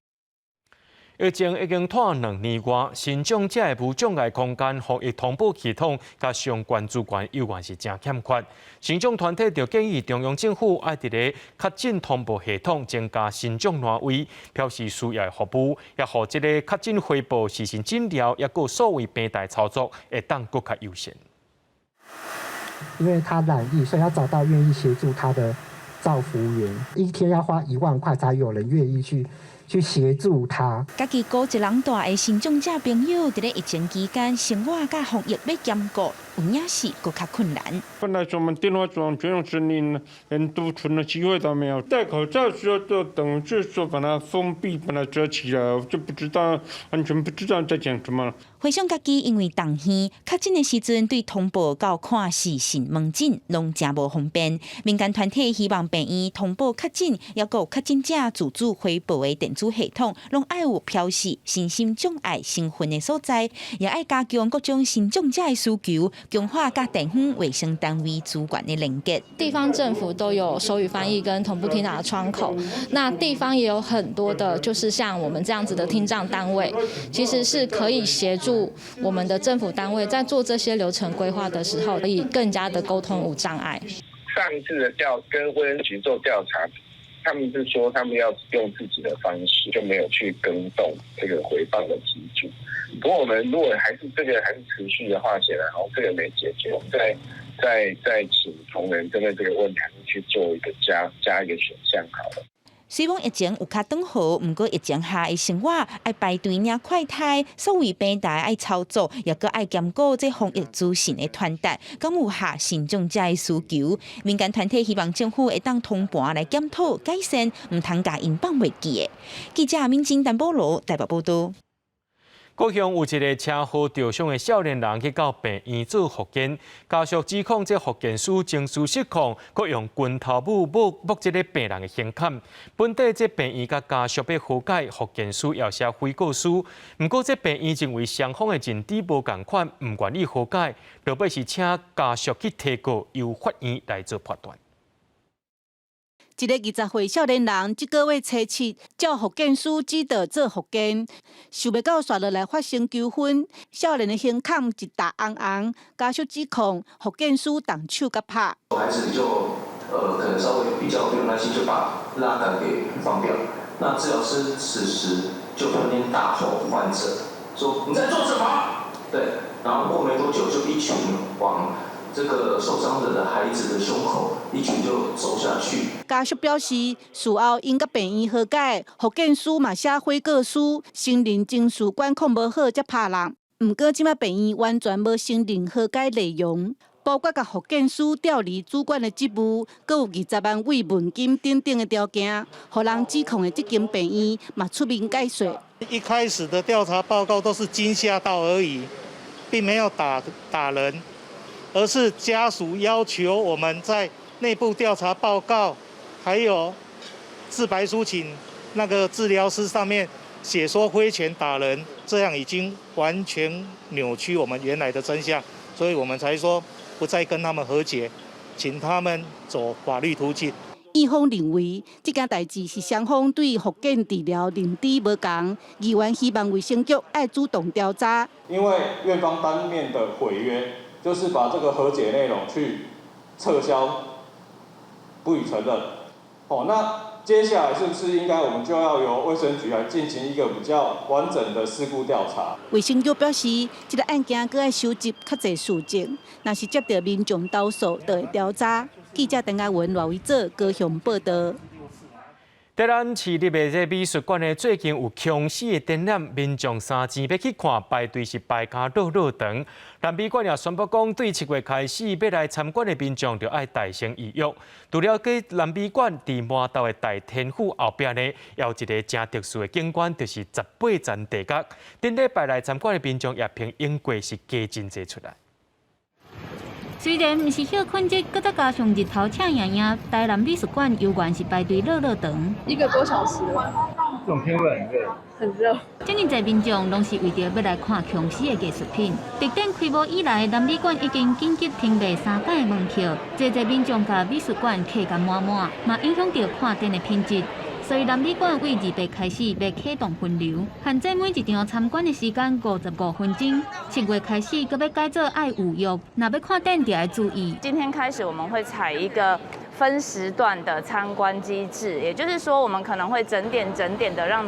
疫情已经拖2年外，新种这个无障碍空间防疫通报系统甲相关资源依然是真欠缺。新种团体就建议中央政府爱伫个确诊通报系统增加新种单位，表示需要服务，也互这个确诊汇报、实行诊疗，也个所谓平台操作会当更较优先。因为他染疫，所以要找到愿意协助他的照服务员，一天要花1万块才有人愿意去协助他。家己孤一人大的新种者朋友，伫咧疫情期间，生活甲防疫要兼顾，有影是更加困难。本来我们电话中全用声音，连读唇的机会都没有。戴口罩的时候，就等于是说把它封闭，把它遮起来，我就不知道，完全不知道在讲什么。回想家己因为动院确诊的时阵，对通报到看视讯门诊拢真无方便。民间团体希望病院通报确诊，也有确诊者自主回报的电子系统，拢爱有标示身心障碍身份的所在，也爱加强各种身障者的需求，强化甲地方卫生单位主管的连结。地方政府都有手语翻译跟同步听打的窗口，那地方也有很多的，就是像我们这样子的听障单位，其实是可以协助我们的政府单位在做这些流程规划的时候，可以更加的沟通无障碍。上次的跟卫生局做调查，他们是说他们要用自己的方式，就没有去更动这个回放的机制。不过我们如果还是持续的话，显然这个没解决，我们再请同仁针对这个问题去做一个加一个选项好了。虽然疫情有较转好，不过疫情下的生活爱排队领快筛，所谓平台爱操作，也搁爱兼顾这防疫资讯的传达，敢有下身障者的需求。民间团体希望政府会当通盘来检讨改善，唔通甲因放袂记的。记者民警陈保罗台北报道。高雄有一个车祸受伤的少年人去到病院做复健，家属指控这复健师情绪失控，佮用拳头摸这个病人的胸坎。本地这病院甲家属要和解，复健师要写悔过书。不过这病院认为双方的认知无共款，唔愿意和解，落尾是请家属去提告，由法院来做判断。一个20岁少年人，这个月初7照复健师指导做复健，想袂到刷落来发生纠纷，少年的胸坎一搭红红，家属指控复健师动手甲拍。孩子你就可能稍微比较没有耐心，就把拉杆给放掉。那治疗师此时就突然间大吼患者说：“你在做什么？”对，然后过没多久就一群往这个受伤者的孩子的胸口一拳就走下去。家属表示，事后因甲病院和解，复健师嘛写悔过书，承认情绪管控无好才拍人。不过，即摆病院完全无承认和解内容，包括甲复健师调离主管的职务，阁有20万慰问金等等的条件，互人指控的这间病院嘛出面解说。一开始的调查报告都是惊吓到而已，并没有打人。而是家属要求我们在内部调查报告，还有自白书请那个治疗师上面写说挥拳打人，这样已经完全扭曲我们原来的真相，所以我们才说不再跟他们和解，请他们走法律途径。院方认为，这件代志是双方对复健治疗认知无同，议员希望卫生局爱主动调查。因为院方单面的毁约。就是把这个和解内容去撤销，不予承认。那接下来是不是应该我们就要由卫生局来进行一个比较完整的事故调查？卫生局表示，这个案件阁要收集较侪事证，若是接到民众投诉，就会调查。记者陈嘉文、赖维做高雄报道。在咱市立的这美术馆呢，最近有强势的展览，民众3钱要去看，排队是排卡绕长。但美馆也宣布讲，对7月开始要来参观的民众，就要大声预约。除了解，南美馆伫麻豆的大天府后壁呢，也有一个真特殊的景观，就是18层地角。顶礼拜来参观的民众也凭英国是加真侪出来。虽然不是休困日，搁再加上日头赤炎炎，台南美术馆游园是排队绕长。1个多小时了。这种天气很热。很热。真正侪民众拢是为着要来看强势的艺术品。特展开幕以来，南美馆已经紧急停卖3档的门票，侪民众甲美术馆客甲满满，嘛影响到看展的品质。所以南美馆为2月开始要启动分流，限制每一场参观的时间55分钟。7月开始，搁要改做爱预约，若要看展就要注意。今天开始，我们会采一个分时段的参观机制，也就是说，我们可能会整点的让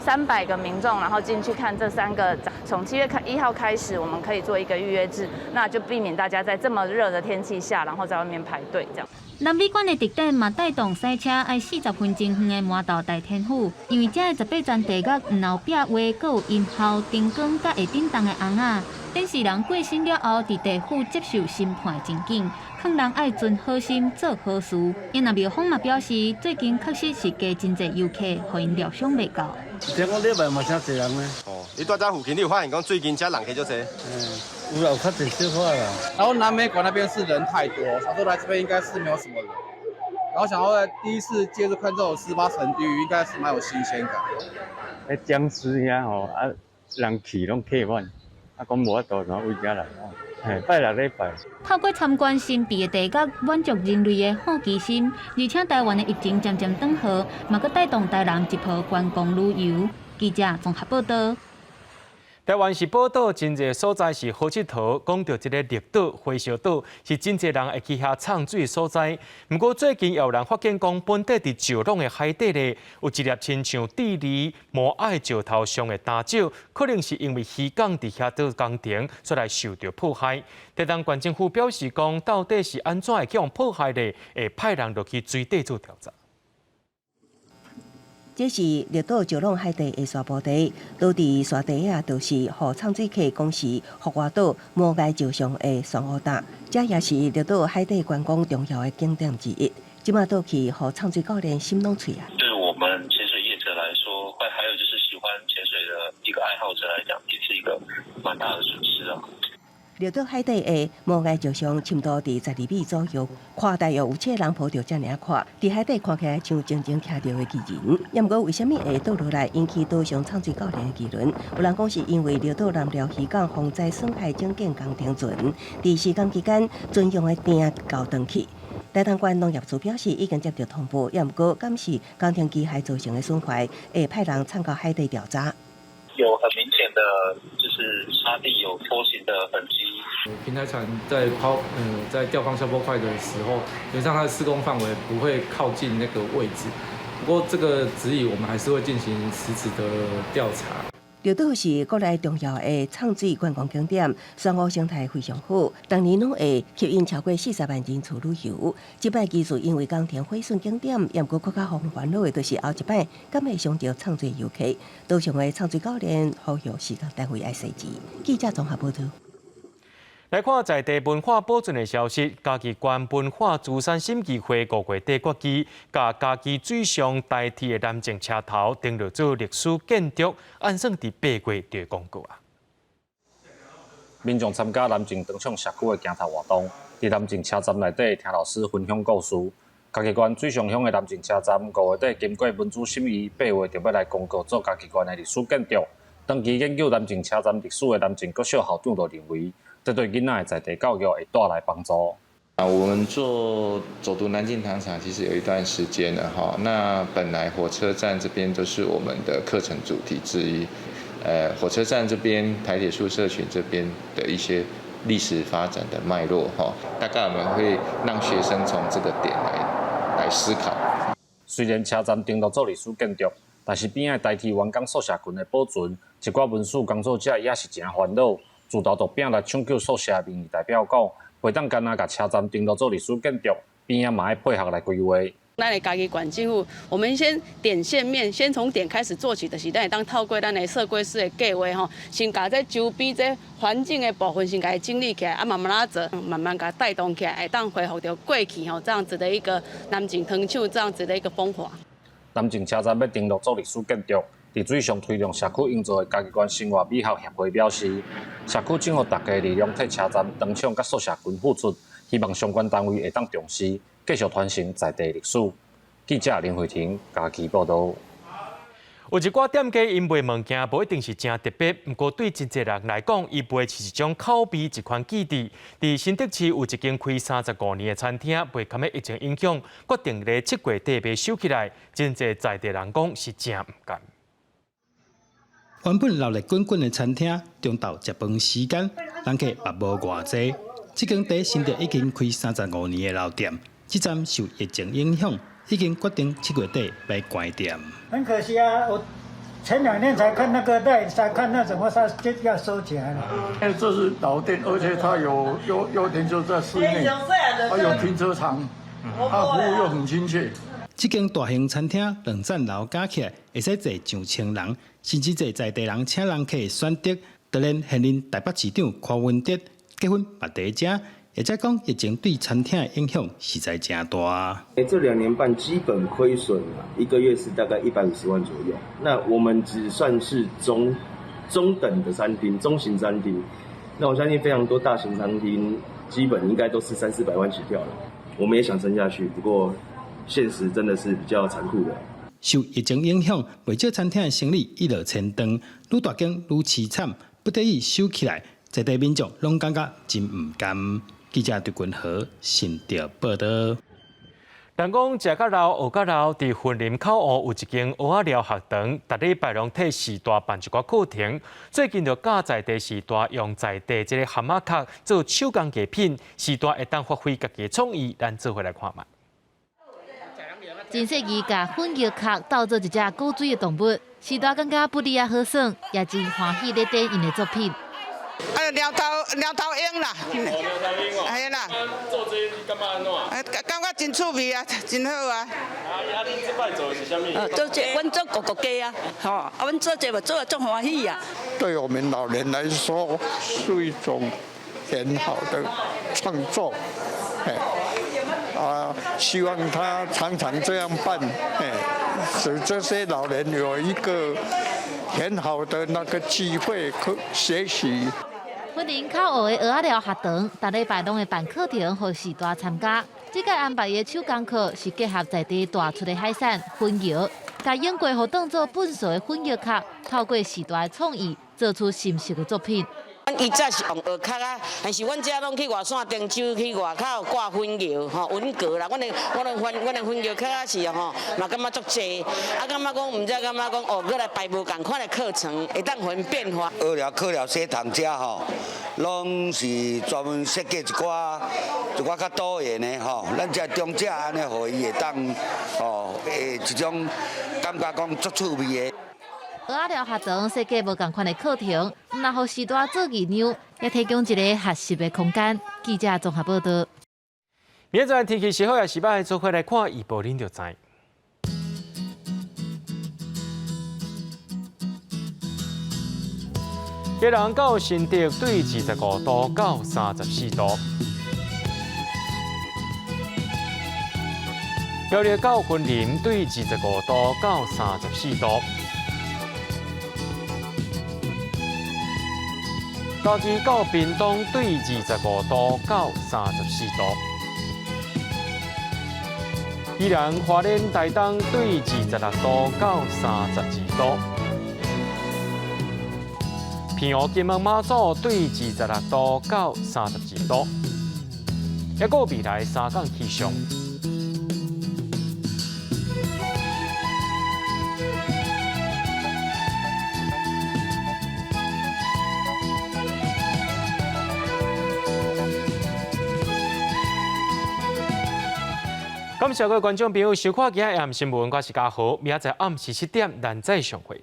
300个民众，然后进去看这3个展。从7月1号开始，我们可以做一个预约制，那就避免大家在这么热的天气下，然后在外面排队这样。南美馆的特点嘛，带动塞车爱40分钟远的麻豆大天府，因为这个18层地角老壁画，佮有音效、灯光，佮下顶动的红仔。电视人过身了后，伫地府接受审判的情景，劝人爱存好心做好事。因那庙方嘛表示，最近确实是加真侪游客，互因料想袂到。听讲礼拜嘛真侪人呢。哦，你住在附近，你有发现讲最近这人客就多？有较侪少话啦。然后南美馆那边是人太多，想说来这边应该是没有什么人。然后想要第一次接触看这种18层地狱，应该是蛮有新鲜感。僵尸遐吼，人去拢客满。讲无法度，然后为家来，拜6礼拜。透过参观神秘的地角，满足人类的好奇心，而且台湾的疫情渐渐缓和，嘛佮带动台人一波观光旅游。记者综合报道。台湾是宝岛，真侪所在是好佚佗。讲到这个绿岛、火烧岛，是真侪人会去遐畅水所在。不过最近也有人发现讲，本地伫石浪的海底咧，有一粒亲像地理摩矮石头上的大石，可能是因为渔港伫遐做工程，所以受到迫害。台东县政府表示讲，到底是安怎会去用迫害咧？会派人落去水底做调查。这是绿岛石浪海底的沙坡地，倒伫沙地啊，就是互畅水客公司福华岛摩崖石上的双湖搭，这也是绿岛海底观光重要的景点之一。即马倒去，互畅水教练心拢脆啊！对我们潜水业者来说，还有就是喜欢潜水的一个爱好者来讲，也是一个蛮大的损失啊。绿岛海底的摩崖石上深度伫12米左右，看大约有7个人抱着遮尔看，伫海底看起来像静静徛着的巨人。也毋过为虾米会倒落来引起岛上畅水教练的议论？有人讲是因为绿岛南寮渔港防灾损害整建工程船，伫施工期间船用的电交断去。台东县农业处表示已经接到通报，也毋过监视工程机械造成的损坏，会派人参考海底调查。有很明显的，就是沙地有拖行的痕迹。平台船在吊放消波块的时候，基本上它的施工范围不会靠近那个位置。不过这个质疑我们还是会进行实质的调查。绿岛是国内重要的畅水观光景点，双湖生态非常好，当年拢会吸引超过40万人次旅游。这摆技术因为工程毁损景点，也毋过更加互烦恼的，就是后一摆敢会伤到畅水游客。岛上的畅水教练呼吁施工单位爱设置。记者综合报道。来看在地文化保存的消息，嘉义县文化资产审议会5月底决议，甲嘉义水上代替的南靖车头订入做历史建筑，按算伫8月就会公告啊。民众参加南靖灯厂社区的行头活动，伫南靖车站内底听老师分享故事。嘉义县水上乡的南靖车站5月底经过文资审议，8月就要来公告做嘉义县的历史建筑。长期研究南靖车站历史的南靖国小校长就认为，这对囡仔的在地教育会带来帮助。我们做走读南靖糖厂其实有一段时间了哈。那本来火车站这边都是我们的课程主题之一。火车站这边、台铁宿舍群这边的一些历史发展的脉络哈，大概我们会让学生从这个点来思考。虽然车站登录做历史建筑，但是边仔代替员工宿舍群的保存，一寡文史工作者也是真烦恼。自头就拼来抢救宿舍民意代表讲，袂当干那甲车站登录做历史建筑，边仔嘛要配合来规划。咱的嘉义县政府，我们先点线面，先从点开始做起，就是咱会当透过咱的设规师的计划吼，先把这周边这环境的部分先给整理起来，慢慢拉做，慢慢给带动起来，会当恢复到过去吼这样子的一个南靖糖厂这样子的一个风华。南靖车站要登录做历史建筑。伫水上推动社区营造的嘉义县生活美学协会表示，社区政府大家力量替车站、灯厂、甲宿舍群付出，希望相关单位会当重视，继续传承在地历史。记者林慧婷嘉义报道。有一寡店家因卖物件无一定是真特别，不过对真侪人来讲，伊卖是一种口味，一款记忆。伫新竹市有一间开35年的餐厅，被堪的疫情影响，决定咧7月底要收起来。真侪在地人讲是真唔甘。原本热闹滚滚的餐厅，中昼食饭时间，人客也无偌济。这间在新竹已经开35年的老店，这站受疫情影响，已经决定7月底要关店。很可惜啊，我前2年才看那个赖才看那怎么它就要收起来了。因为这是老店，而且它有优点就在室内，还有停车场，它服务又很亲切。这间大型餐厅2层楼加起来会使坐上千人，甚至坐在地人请人客的选择。当然，现任台北市长柯文哲结婚捌第一家，也在讲疫情对餐厅的影响实在真大。这2年半基本亏损1个月是大概150万左右。那我们只算是中等的餐厅、中型餐厅。那我相信非常多大型餐厅基本应该都是300-400万起跳了。我们也想撑下去，不过现实真的是比较残酷的。受疫情影响，不少餐厅的生意一落千丈，愈大间愈凄惨，不得已收起来。在地民众拢感觉真唔甘。记者对君和新潮报道。人讲食甲老学甲老，伫云林口湖有一间蚵仔寮学堂，逐礼拜拢替时大办一寡课程。最近就教在地时大用在地这个蛤蟆壳做手工艺品，时大会当发挥家己的创意，咱做回来看卖。真细意甲粉叶壳斗做一只古锥的动物，时大感觉不离啊好耍，也真欢喜咧展因的作品。鸟头鹰啦，系啦。做这感觉安怎？感觉真趣味啊，真好啊。你这摆做的是啥物？做这，阮做狗狗鸡啊，吼，阮做这做得足欢喜啊。对我们老人来说，是一种很好的创作，希望他常常这样办，使这些老人有一个很好的那个机会可学习。云林口湖的蚵仔寮学堂，逐礼拜拢会办课程，互时大参加。这届安排的手工课是结合在地大出的海产粉叶，甲用过互当做本数的粉叶壳，透过时大的创意，做出新式的作品。阮以前是用蚵壳啊，但是阮遮拢去外省郑州去外口挂粉叶吼，文革啦。阮的粉叶壳啊是吼，嘛感觉足济，啊感觉讲毋知感觉讲哦，过来排无共款的课程，会当互因变化。学了课了西堂遮吼，拢是专门设计一寡较多元的吼，咱遮中者安尼，互伊会当吼一种感觉讲足趣味的。蚵仔寮学堂设计无共款的课程，若互时大做义娘，也提供一个学习的空间。记者综合报道。明仔天气是好也是歹，做伙来看预报，恁就知。基隆到新竹对25度到34度，苗栗到云林对25度到34度。嘉义到屏东对25度到34度，宜兰花莲台东对26度到32度，平湖金门马祖对26度到32度，还有未来3天气象。感谢各位观众朋友收看今日暗新闻，我是嘉豪，明仔载暗时7点咱再相会。